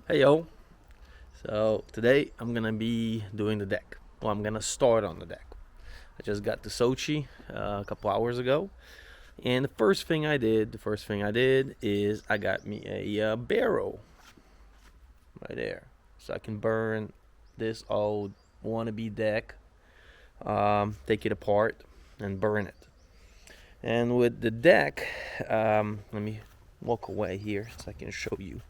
Hey yo, so today I'm gonna be doing the deck. Well, I'm gonna start on the deck. I just got to Sochi a couple hours ago, and the first thing I did is I got me a barrel right there, so I can burn this old wannabe deck, take it apart and burn it. And with the deck, let me walk away here so I can show you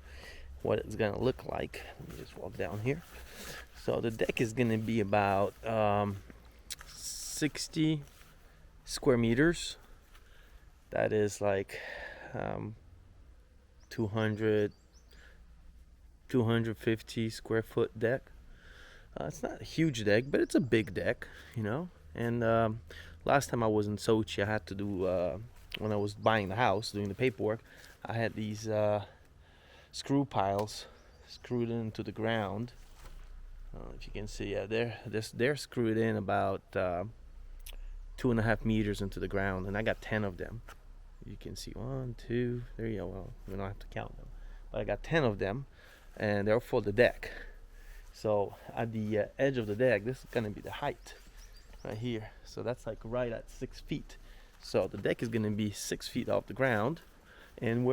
what it's gonna look like. Let me just walk down here. So the deck is gonna be about 60 square meters. That is like um, 200, 250 square foot deck. It's not a huge deck, but it's a big deck, you know. And last time I was in Sochi, I had to do when I was buying the house, doing the paperwork. I had these screw piles screwed into the ground. If you can see, yeah, they're screwed in about 2.5 meters into the ground, and I got 10 of them. You can see 1, 2, 3. Well, we don't have to count them, but I got 10 of them, and they're for the deck. So at the edge of the deck, this is gonna be the height right here. So that's like right at 6 feet. So the deck is gonna be 6 feet off the ground, and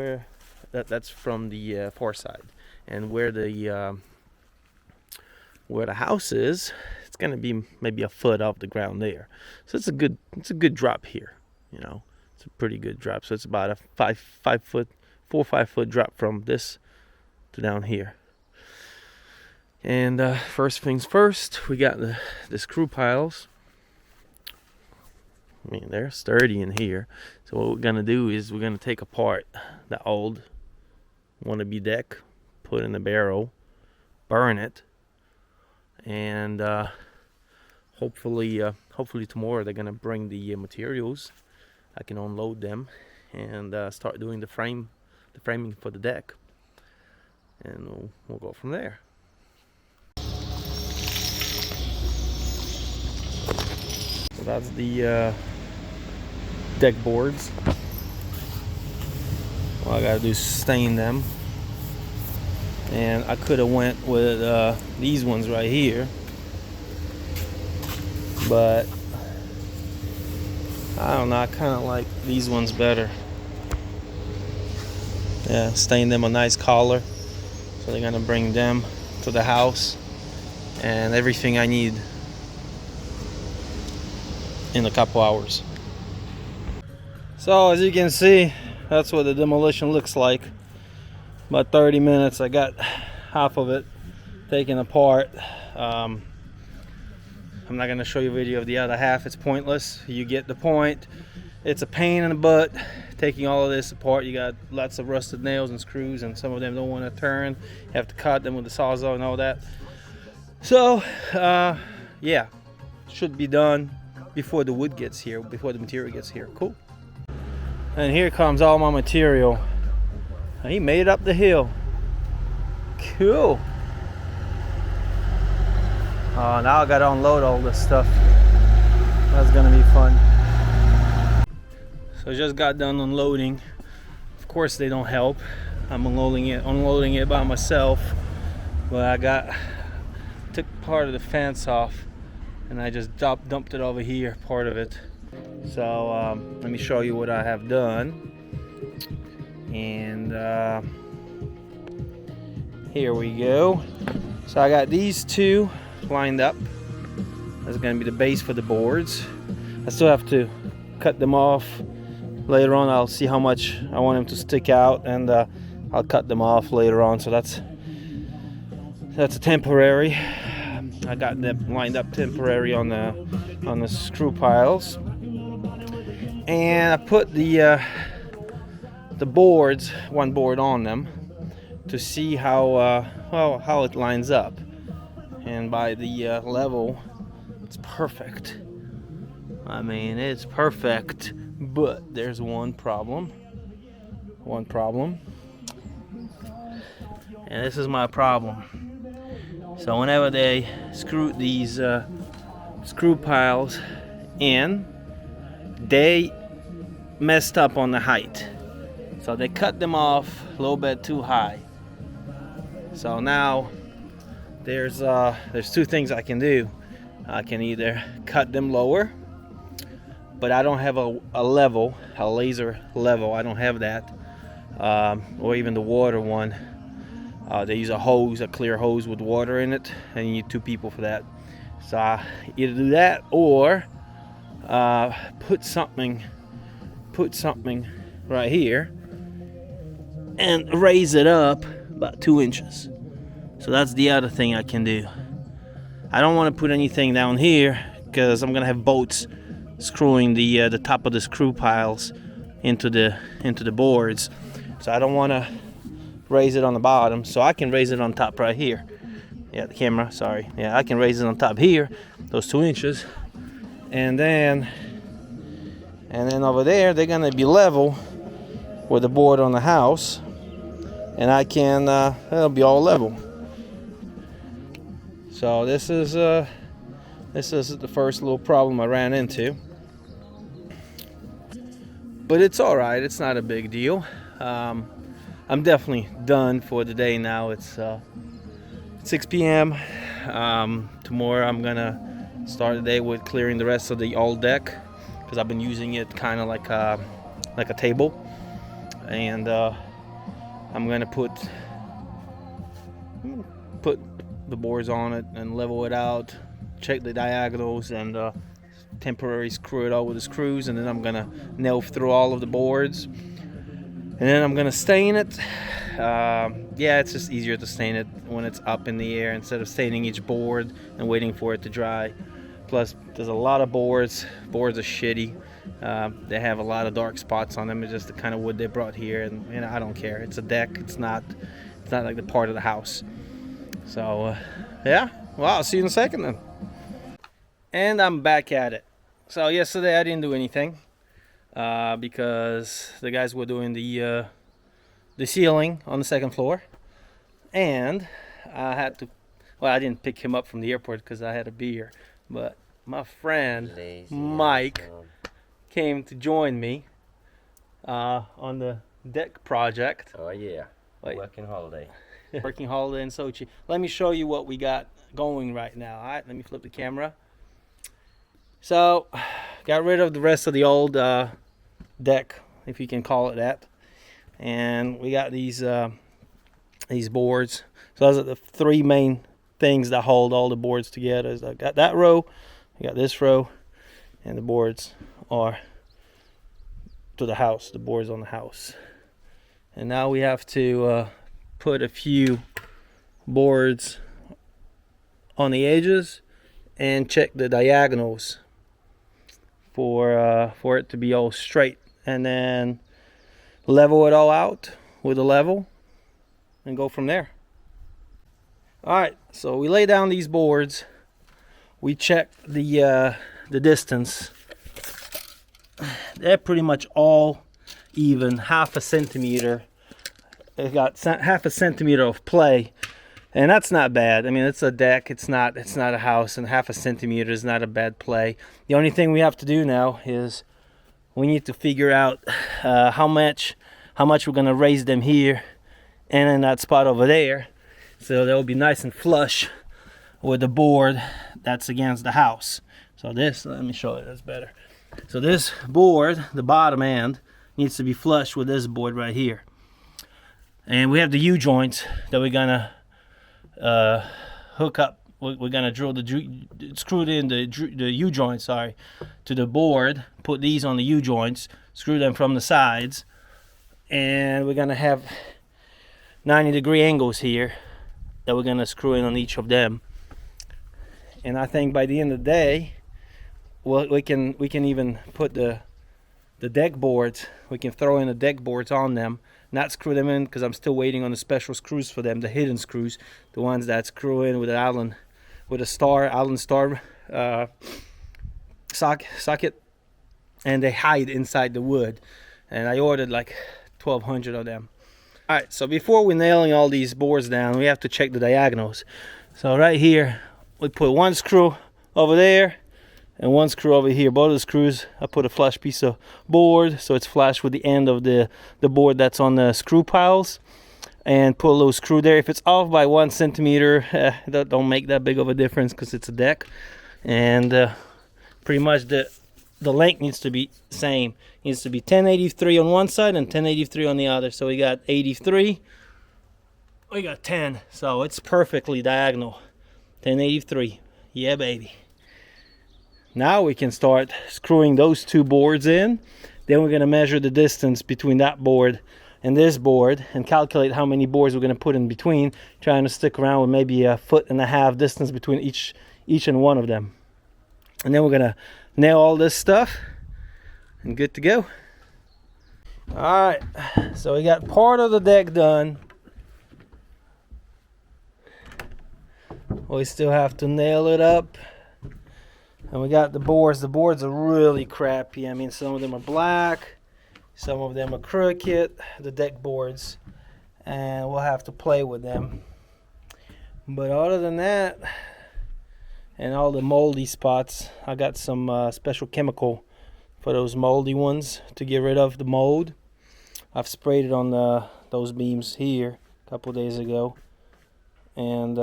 that's from the far side, and where the house is, it's gonna be maybe a foot off the ground there. So it's a good drop here. You know, it's a pretty good drop. So it's about a 4 or 5 foot drop from this to down here. And first things first, we got the screw piles. I mean, they're sturdy in here. So what we're gonna do is we're gonna take apart the old wannabe deck, put in the barrel, burn it, and hopefully tomorrow they're gonna bring the materials. I can unload them and start doing the framing for the deck, and we'll go from there. So that's the deck boards. All I gotta do is stain them, and I could have went with these ones right here, but I don't know, I kind of like these ones better. Yeah, stain them a nice color, so they're gonna bring them to the house and everything I need in a couple hours. So as you can see, that's what the demolition looks like. About 30 minutes, I got half of it taken apart. I'm not gonna show you a video of the other half, it's pointless. You get the point. It's a pain in the butt taking all of this apart. You got lots of rusted nails and screws, and some of them don't want to turn. You have to cut them with the sawzall and all that. So yeah, should be done before the wood gets here, before the material gets here. Cool. And here comes all my material. He made it up the hill. Cool. Now I gotta unload all this stuff. That's gonna be fun. So I just got done unloading. Of course they don't help. I'm unloading it by myself. But took part of the fence off, and I just dumped it over here, part of it. So let me show you what I have done. And here we go. So I got these two lined up. That's going to be the base for the boards. I still have to cut them off. Later on I'll see how much I want them to stick out, and I'll cut them off later on. So that's a temporary. I got them lined up temporary on the screw piles, and I put the boards, one board on them, to see how it lines up. And by the level, it's perfect. I mean, it's perfect, but there's one problem, and this is my problem. So whenever they screw these screw piles in, they messed up on the height. So they cut them off a little bit too high. So now there's two things I can do. I can either cut them lower, but I don't have a laser level. I don't have that, or even the water one. They use a clear hose with water in it, and you need 2 people for that. So I either do that or put something right here and raise it up about 2 inches. So that's the other thing I can do. I don't want to put anything down here because I'm gonna have boats screwing the top of the screw piles into the boards. So I don't want to raise it on the bottom. So I can raise it on top right here. Yeah, the camera. Sorry. Yeah, I can raise it on top here, those 2 inches, and then over there they're gonna be level with the board on the house, and I can it'll be all level. So this is the first little problem I ran into, but it's all right. It's not a big deal. I'm definitely done for the day now. It's 6 p.m. Tomorrow I'm gonna start the day with clearing the rest of the old deck because I've been using it kind of like a table, and I'm gonna put the boards on it and level it out, check the diagonals, and temporarily screw it all with the screws, and then I'm gonna nail through all of the boards, and then I'm gonna stain it. Yeah, it's just easier to stain it when it's up in the air instead of staining each board and waiting for it to dry. Plus, there's a lot of boards. Boards are shitty. They have a lot of dark spots on them. It's just the kind of wood they brought here, and I don't care. It's a deck. It's not like the part of the house. So, yeah. Well, I'll see you in a second then. And I'm back at it. So yesterday I didn't do anything because the guys were doing the ceiling on the second floor, and I had to. Well, I didn't pick him up from the airport because I had a beer, but my friend Mike came to join me on the deck project. Oh yeah, working holiday. Working holiday in Sochi. Let me show you what we got going right now. All right, let me flip the camera. So, got rid of the rest of the old deck, if you can call it that, and we got these boards. So those are the 3 main things that hold all the boards together. I got that row, I got this row, and the boards are to the house. The boards on the house, and now we have to put a few boards on the edges and check the diagonals for it to be all straight, and then level it all out with a level and go from there. All right, so we lay down these boards. We check the distance. They're pretty much all even, half a centimeter. It got half a centimeter of play, and that's not bad. I mean, it's a deck. It's not a house, and half a centimeter is not a bad play. The only thing we have to do now is we need to figure out how much we're gonna raise them here and in that spot over there, so they'll be nice and flush with the board that's against the house. So this, let me show you, that's better. So this board, the bottom end, needs to be flush with this board right here. And we have the U-joints that we're gonna hook up. We're gonna drill screw in the U-joints, to the board. Put these on the U-joints, screw them from the sides, and we're gonna have 90-degree angles here that we're gonna screw in on each of them. And I think by the end of the day, well, we can even put the deck boards. We can throw in the deck boards on them, not screw them in, because I'm still waiting on the special screws for them, the hidden screws, the ones that screw in with an Allen star socket, and they hide inside the wood. And I ordered like 1,200 of them. All right, so before we're nailing all these boards down, we have to check the diagonals. So right here, we put one screw over there and one screw over here. Both of the screws, I put a flush piece of board so it's flush with the end of the board that's on the screw piles. and put a little screw there. If it's off by 1 centimeter, that don't make that big of a difference because it's a deck. And pretty much the length needs to be same. It needs to be 1083 on one side and 1083 on the other. So we got 83, we got 10, so it's perfectly diagonal. 1083, yeah baby. Now we can start screwing those two boards in. Then we're going to measure the distance between that board and this board and calculate how many boards we're going to put in between, trying to stick around with maybe 1.5 foot distance between each and one of them. And then we're going to nail all this stuff and good to go. Alright, so we got part of the deck done. We still have to nail it up. And we got the boards. The boards are really crappy. I mean, some of them are black, some of them are crooked, the deck boards, and we'll have to play with them. But other than that, and all the moldy spots, I got some special chemical for those moldy ones to get rid of the mold. I've sprayed it on those beams here a couple days ago, and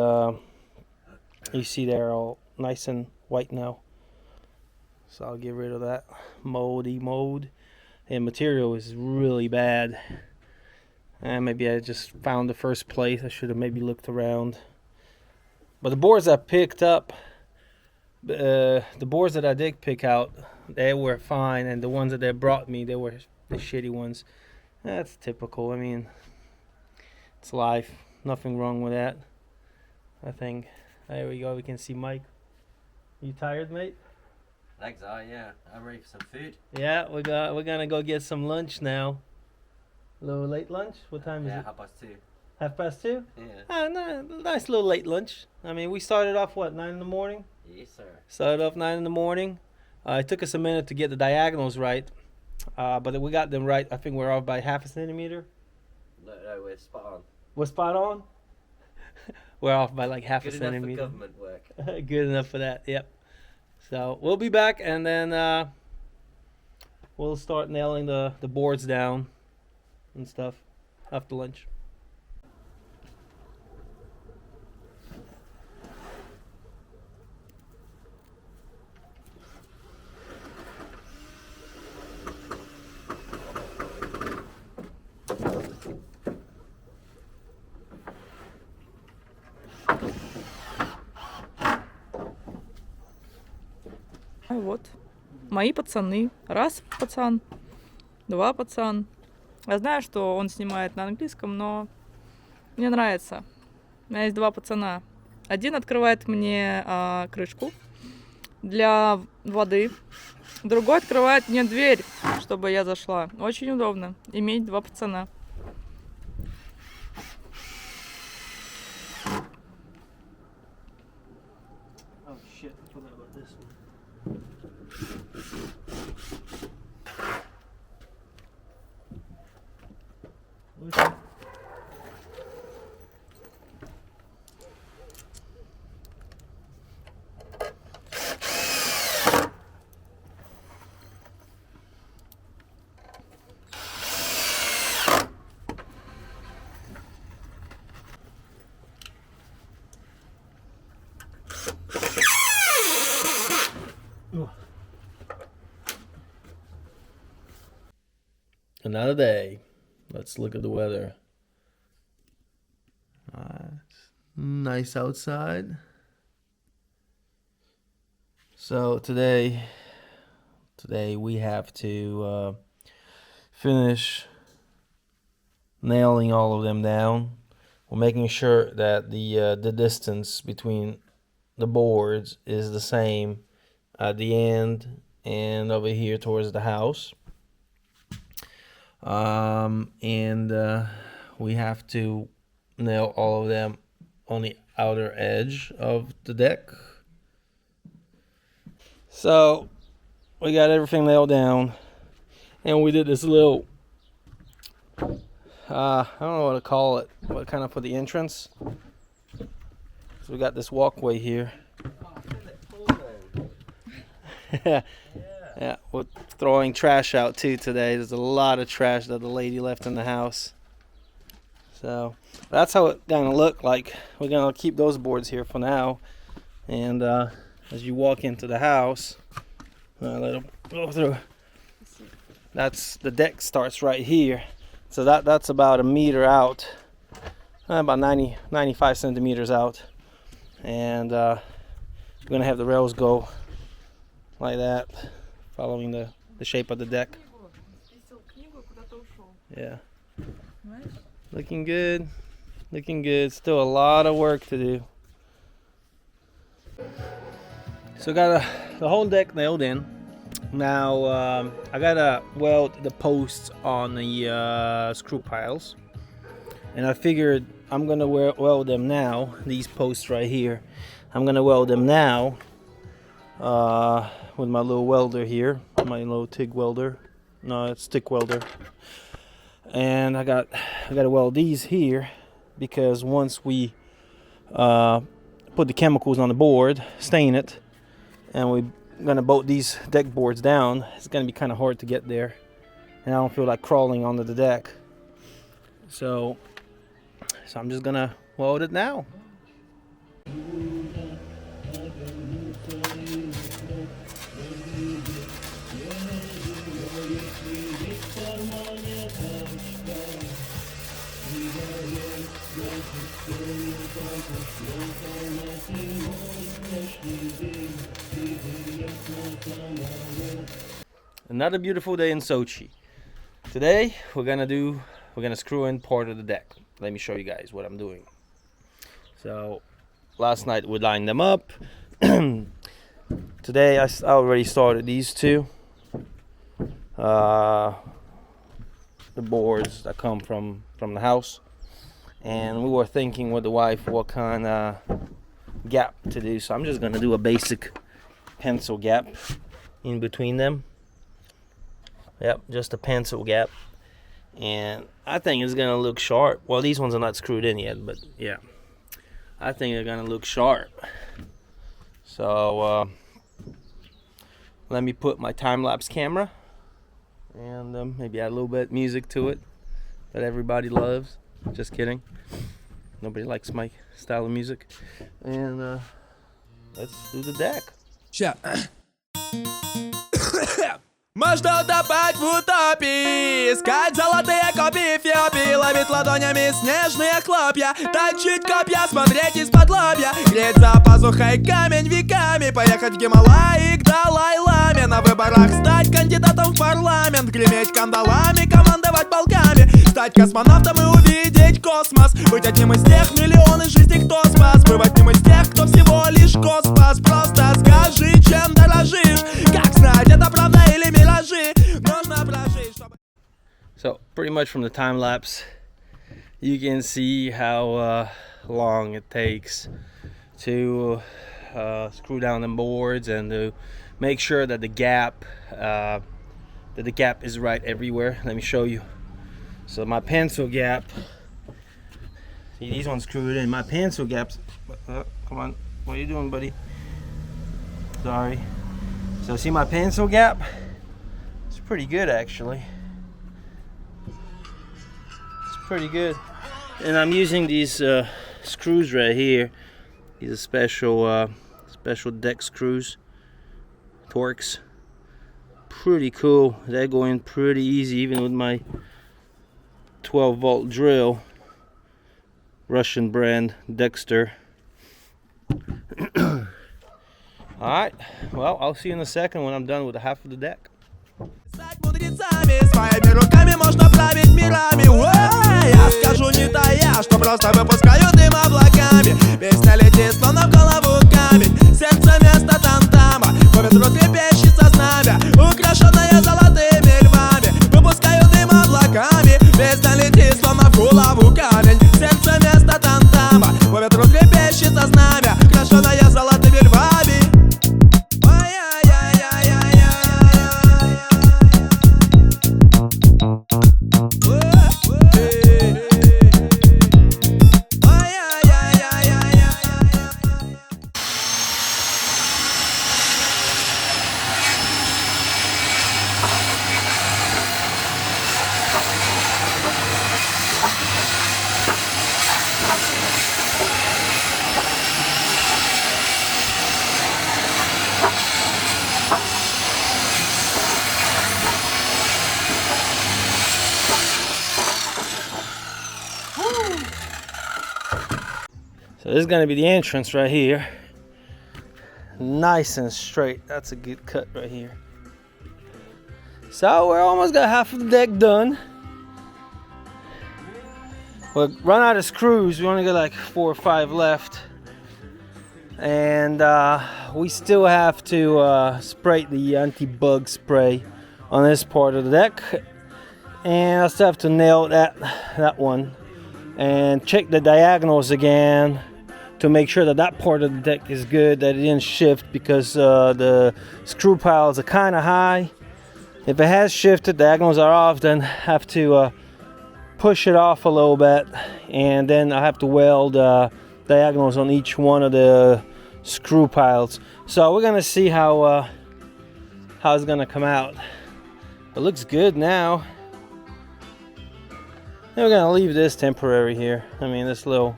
you see they're all nice and white now. So I'll get rid of that moldy mold. And material is really bad. And maybe I just found the first place. I should have maybe looked around. But the boards I picked up, the boards that I did pick out, they were fine. And the ones that they brought me, they were the shitty ones. That's typical. I mean, it's life. Nothing wrong with that, I think. There we go. We can see Mike. You tired, mate? Legs are, yeah. I'm ready for some food. Yeah, we're gonna go get some lunch now. A little late lunch? What time is it? Yeah, 2:30. 2:30? Yeah. Ah, no, nice little late lunch. I mean, we started off, what, 9 in the morning? Yes, sir. Started off 9 in the morning. It took us a minute to get the diagonals right. But we got them right. I think we're off by 0.5 centimeter. No, we're spot on. We're spot on? We're off by like 0.5 Good centimeter. enough for government work. Good enough for that, yep. So we'll be back, and then we'll start nailing the boards down and stuff after lunch. Вот. Мои пацаны. Раз пацан, два пацан. Я знаю, что он снимает на английском, но мне нравится. У меня есть два пацана. Один открывает мне крышку для воды. Другой открывает мне дверь, чтобы я зашла. Очень удобно иметь два пацана. Oh shit, I forgot about this one. Another day. Let's look at the weather. It's nice outside. So today we have to finish nailing all of them down. We're making sure that the distance between the boards is the same at the end and over here towards the house. And we have to nail all of them on the outer edge of the deck. So we got everything nailed down, and we did this little I don't know what to call it, what kind of for the entrance. So we got this walkway here. Yeah, we're throwing trash out too today. There's a lot of trash that the lady left in the house. So that's how it's gonna look like. We're gonna keep those boards here for now, and as you walk into the house, let them go through. That's the deck starts right here, so that's about a meter out, about 95 centimeters out, and we're gonna have the rails go like that, following the shape of the deck. Yeah, looking good, looking good. Still a lot of work to do. So got the whole deck nailed in. Now I gotta weld the posts on the screw piles, and I figured I'm gonna weld them now. These posts right here, I'm gonna weld them now with my little welder here, my little TIG welder. No, it's stick welder. And I gotta weld these here, because once we put the chemicals on the board, stain it, and we're gonna bolt these deck boards down, it's gonna be kind of hard to get there, and I don't feel like crawling onto the deck. So I'm just gonna weld it now. Another beautiful day in Sochi. Today we're gonna screw in part of the deck. Let me show you guys what I'm doing. So last night we lined them up. Today I already started these two. The boards that come from the house, and we were thinking with the wife what kind of gap to do. So I'm just gonna do a basic pencil gap in between them. Yep, just a pencil gap, and I think it's gonna look sharp. Well, these ones are not screwed in yet, but yeah, I think they're gonna look sharp. So let me put my time-lapse camera and maybe add a little bit of music to it that everybody loves. Just kidding, nobody likes my style of music. And let's do the deck. Ща. Можно утопать в утопии, искать золотые копии Эфиопии, ловить ладонями снежные хлопья, точить копья, смотреть из-под лобья, греть за пазухой камень веками, поехать в Гималаи к Далай-Ламе, на выборах стать кандидатом в парламент, греметь кандалами, командовать полками, стать космонавтом и увидеть космос, быть одним из тех, миллионы жизней, кто спас, быть одним из тех, кто всего лишь год спас. Просто скажи, чем дорожишь, как знать, это правда или миражи. So pretty much from the time lapse, you can see how long it takes to screw down the boards and to make sure that the gap is right everywhere. Let me show you. So my pencil gap, see, these ones screwed in. My pencil gaps, come on, what are you doing, buddy? Sorry. So see my pencil gap? It's pretty good actually. It's pretty good. And I'm using these screws right here. These are special deck screws, Torx. Pretty cool. They're going pretty easy even with my 12-volt drill, Russian brand Dexter. Alright, well, I'll see you in a second when I'm done with the half of the deck. Своими руками можно править мирами. Я скажу не тая, что просто выпускаю дым облаками. Песня летит, словно в голову камень. Сердце место там-тама, по ветру трепещется знамя, украшенное золотыми львами. Выпускаю дым облаками, песня летит, словно в голову камень. Сердце место там-тама, по ветру трепещется знамя, украшенное золотыми львами. So this is gonna be the entrance right here. Nice and straight. That's a good cut right here. So we're almost got half of the deck done. We'll run out of screws. We only got like 4 or 5 left. And we still have to spray the anti-bug spray on this part of the deck. And I still have to nail that one. And check the diagonals again to make sure that part of the deck is good, that it didn't shift, because the screw piles are kind of high. If it has shifted, diagonals are off, then have to push it off a little bit, and then I have to weld diagonals on each one of the screw piles. So we're gonna see how it's gonna come out. It looks good now. And we're gonna leave this temporary here. I mean, this little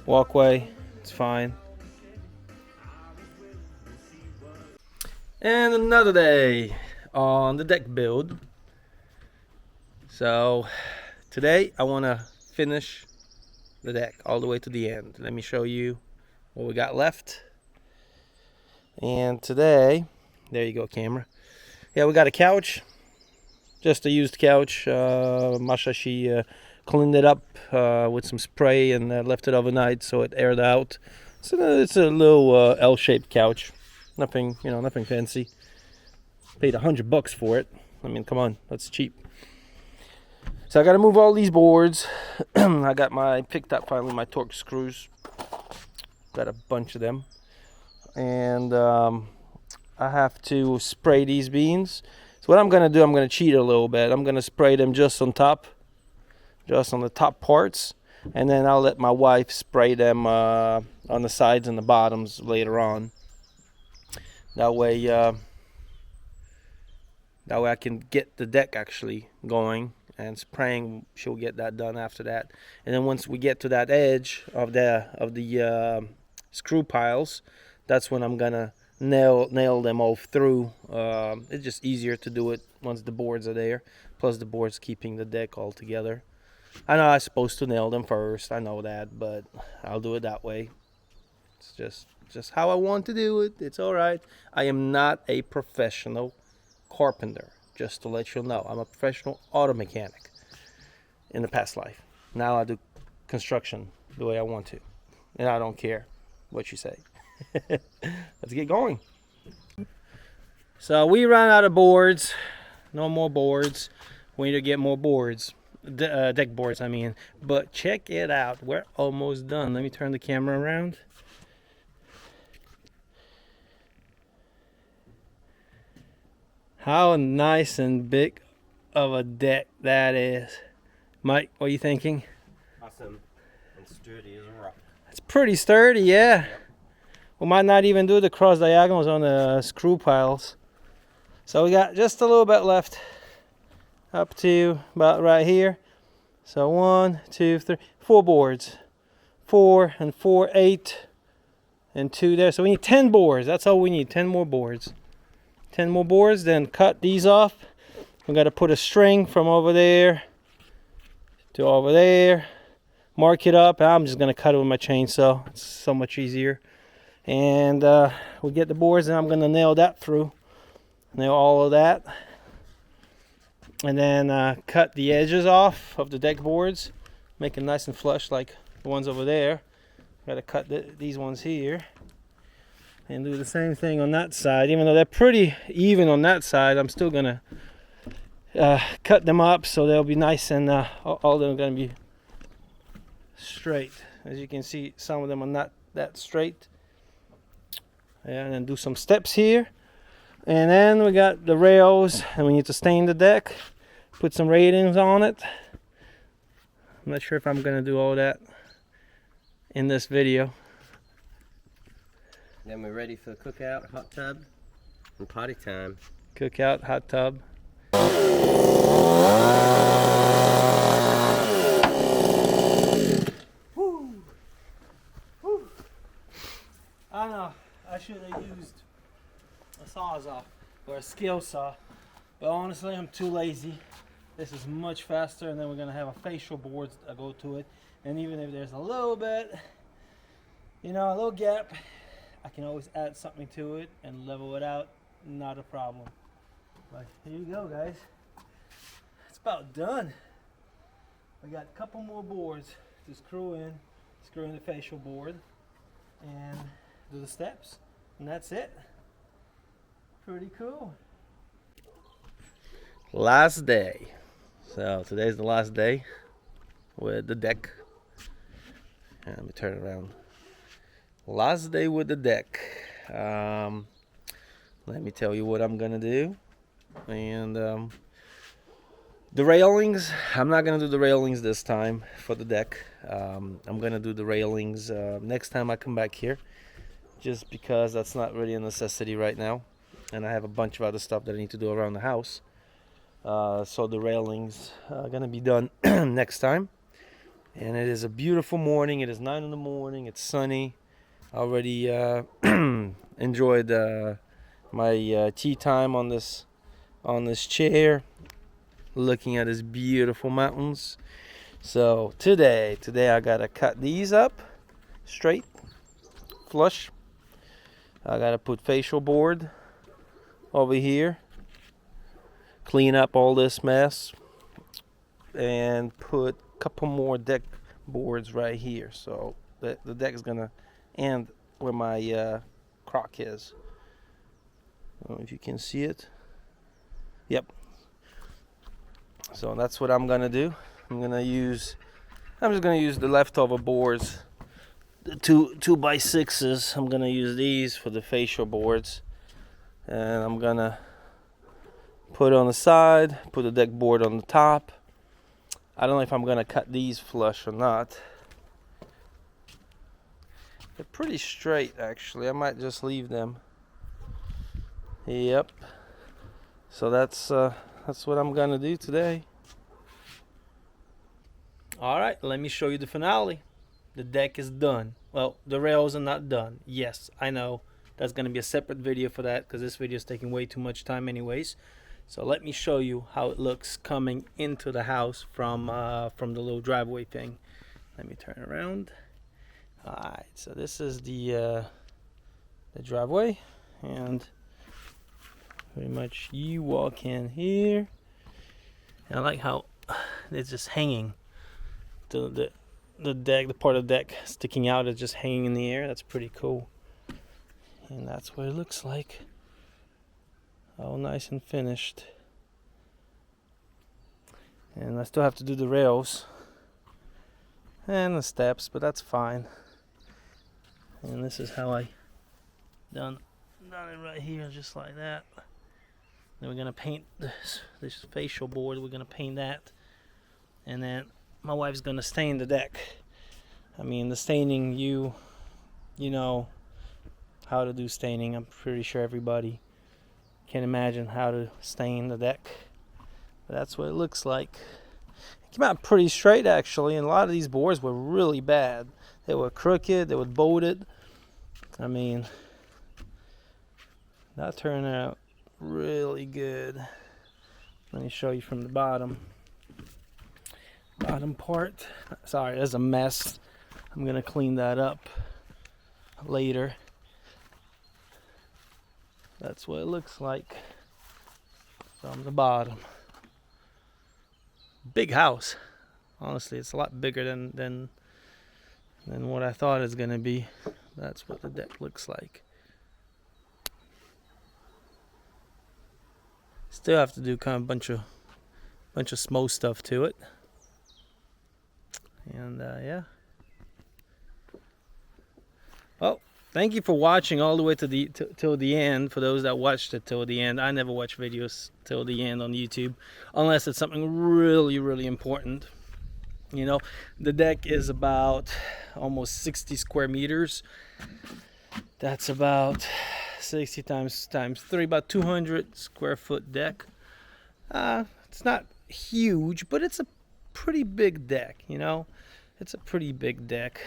walkway, it's fine. And another day on the deck build. So today I want to finish the deck all the way to the end. Let me show you what we got left. And today, there you go, camera. Yeah, we got a couch, just a used couch. Masha, she cleaned it up with some spray and left it overnight so it aired out. So it's a little L-shaped couch. Nothing, nothing fancy. Paid $100 for it. I mean, come on, that's cheap. So I got to move all these boards. I picked up finally my Torx screws. Got a bunch of them. And I have to spray these beans. So what I'm going to do, I'm going to cheat a little bit. I'm going to spray them just on top. Just on the top parts. And then I'll let my wife spray them on the sides and the bottoms later on. That way I can get the deck actually going, and spraying, she'll get that done after that. And then once we get to that edge of the screw piles, that's when I'm gonna nail them all through. It's just easier to do it once the boards are there. Plus the boards keeping the deck all together. I know I'm supposed to nail them first, I know that, but I'll do it that way. It's just how I want to do it. It's all right. I am not a professional carpenter, just to let you know. I'm a professional auto mechanic in the past life. Now I do construction the way I want to, and I don't care what you say. Let's get going. So we ran out of boards. No more boards. We need to get more boards, deck boards I mean. But check it out, we're almost done. Let me turn the camera around. How nice and big of a deck that is. Mike, what are you thinking? Awesome and sturdy as a rock. It's pretty sturdy, yeah. We might not even do the cross diagonals on the screw piles. So we got just a little bit left up to about right here. So 1, 2, 3, 4 boards. 4 and 4, 8 and 2 there. So we need 10 boards. That's all we need, 10 more boards. 10 more boards, then cut these off. We got to put a string from over there to over there, mark it up. I'm just going to cut it with my chainsaw. It's so much easier. And we'll get the boards, and I'm going to nail that through. Nail all of that. And then cut the edges off of the deck boards. Make it nice and flush like the ones over there. Got to cut these ones here. And do the same thing on that side. Even though they're pretty even on that side, I'm still gonna cut them up so they'll be nice, and all of them are gonna be straight. As you can see, some of them are not that straight. Yeah, and then do some steps here. And then we got the rails, and we need to stain the deck, put some ratings on it. I'm not sure if I'm gonna do all that in this video. Then we're ready for cookout, hot tub, and party time. Cookout, hot tub. Woo. Woo. I know, I should have used a sawzall or a scale saw, but honestly I'm too lazy. This is much faster, and then we're gonna have a facial board that go to it, and even if there's a little bit You know, a little gap, I can always add something to it and level it out, not a problem. But here you go, guys. It's about done. We got a couple more boards to screw in the facial board and do the steps, and that's it. Pretty cool. Last day. So today's the last day with the deck. And let me turn it around. Last day with the deck. Let me tell you what I'm gonna do. And the railings, I'm not gonna do the railings this time for the deck. I'm gonna do the railings next time I come back here, just because that's not really a necessity right now, and I have a bunch of other stuff that I need to do around the house. So the railings are gonna be done next time. And it is a beautiful morning. It is 9 in the morning. It's sunny. I already enjoyed my tea time on this chair, looking at these beautiful mountains. So today I gotta cut these up straight, flush. I gotta put facial board over here, clean up all this mess, and put a couple more deck boards right here. So the deck is gonna end where my crock is. I don't know if you can see it. Yep. So that's what I'm gonna do. I'm just gonna use the leftover boards, the 2x6s. I'm gonna use these for the facial boards, and I'm gonna put it on the side, put the deck board on the top. I don't know if I'm gonna cut these flush or not. They're pretty straight, actually. I might just leave them. Yep. So that's what I'm gonna do today. All right, let me show you the finale. The deck is done. Well, the rails are not done. Yes, I know. That's gonna be a separate video for that, because this video is taking way too much time anyways. So let me show you how it looks coming into the house from the little driveway thing. Let me turn around. All right, so this is the driveway, and pretty much you walk in here. And I like how it's just hanging. The deck, the part of the deck sticking out is just hanging in the air. That's pretty cool. And that's what it looks like. All nice and finished. And I still have to do the rails and the steps, but that's fine. And this is how I done it right here, just like that. Then we're gonna paint this facial board. We're gonna paint that, and then my wife's gonna stain the deck. I mean, the staining, you know how to do staining. I'm pretty sure everybody can imagine how to stain the deck. But that's what it looks like. It came out pretty straight, actually, and a lot of these boards were really bad. They were crooked, they were bolted. I mean, that turned out really good. Let me show you from the bottom part. Sorry, there's a mess. I'm gonna clean that up later. That's what it looks like from the bottom. Big house. Honestly, it's a lot bigger than what I thought it was gonna be. That's what the deck looks like. Still have to do kind of bunch of small stuff to it. And yeah. Well, thank you for watching all the way till the end. For those that watched it till the end, I never watch videos till the end on YouTube unless it's something really, really important. You know, the deck is about almost 60 square meters. That's about 60 times 3, about 200 square foot deck. It's not huge, but it's a pretty big deck, you know. It's a pretty big deck.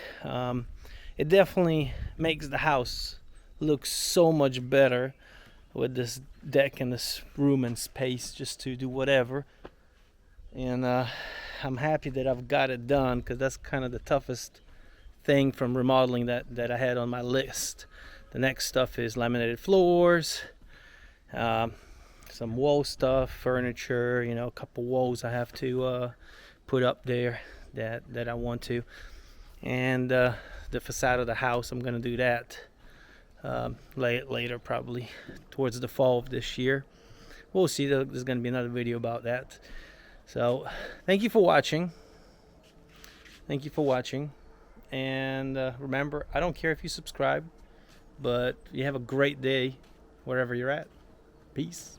It definitely makes the house look so much better with this deck and this room and space just to do whatever. And I'm happy that I've got it done, because that's kind of the toughest thing from remodeling that I had on my list. The next stuff is laminated floors, some wall stuff, furniture, you know, a couple walls I have to put up there that I want to, and the facade of the house, I'm gonna do that later, probably towards the fall of this year. We'll see. There's gonna be another video about that. So thank you for watching. And remember, I don't care if you subscribe, but you have a great day wherever you're at. Peace.